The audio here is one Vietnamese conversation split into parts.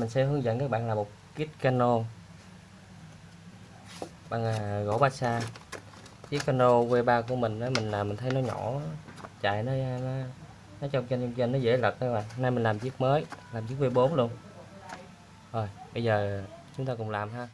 mình sẽ hướng dẫn các bạn làm một chiếc cano bằng gỗ ba sa. Chiếc cano V3 của mình đó, mình làm mình thấy nó nhỏ, chạy nó trong nó dễ lật các bạn. Nay mình làm chiếc mới, làm chiếc V4 luôn. Rồi bây giờ chúng ta cùng làm ha.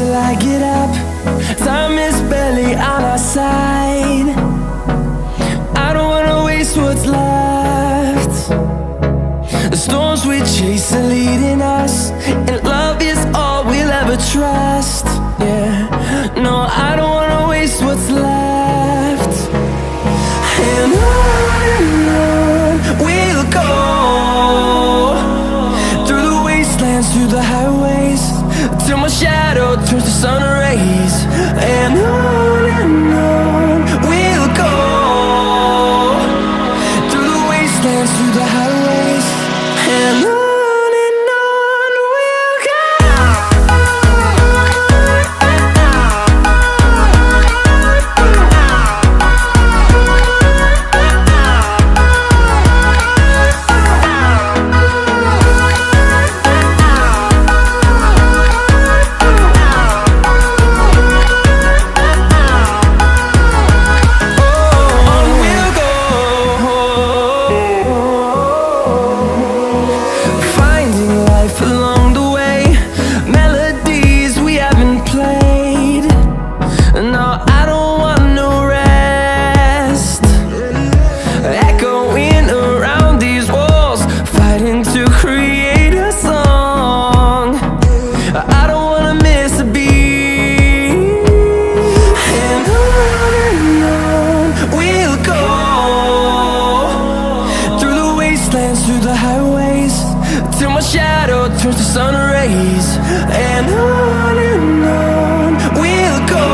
till I get up. Time is barely on our side. I don't wanna waste what's left. The storms we chase are leading us, and love is all we'll ever trust. Yeah, no, I don't wanna waste what's left. And on we'll go, through the wastelands, through the highways, till my shadow turns to sun rays. And on we'll go, through the wastelands, through the highways, and on we'll go. Through the highways, till my shadow turns to sun rays. And on we'll go,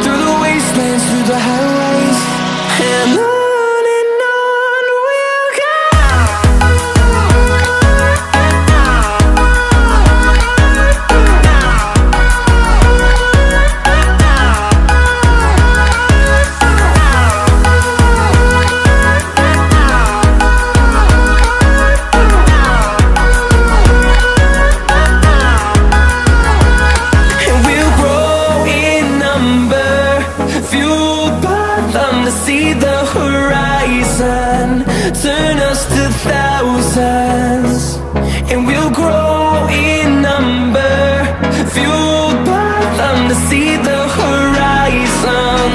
through the wastelands, through the highways, and on we'll go. See the horizon turn us to thousands, and we'll grow in number, fueled by them. To see the horizon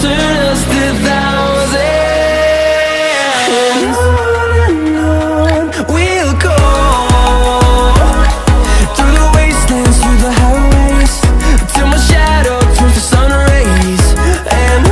turn us to thousands, and on we'll go, through the wastelands, through the highways, till my shadow turns to sun rays. And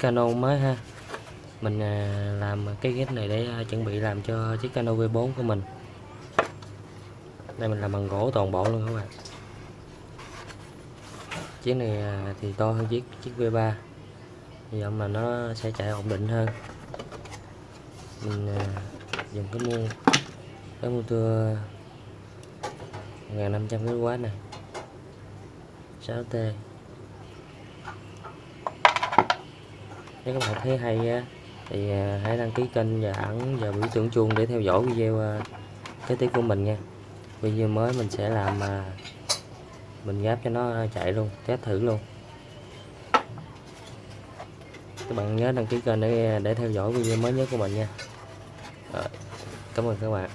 cano mới ha. Mình làm cái ghép này để chuẩn bị làm cho chiếc cano V4 của mình. Đây mình làm bằng gỗ toàn bộ luôn các bạn. Chiếc này thì to hơn chiếc V3, hy vọng là nó sẽ chạy ổn định hơn. Mình dùng cái motor 1500 kW này, 6T. Nếu các bạn thấy hay á, thì hãy đăng ký kênh và ấn vào biểu tượng chuông để theo dõi video kế tiếp của mình nha. Video mới mình sẽ làm mình gáp cho nó chạy luôn, test thử luôn. Các bạn nhớ đăng ký kênh để theo dõi video mới nhất của mình nha. Rồi, cảm ơn các bạn.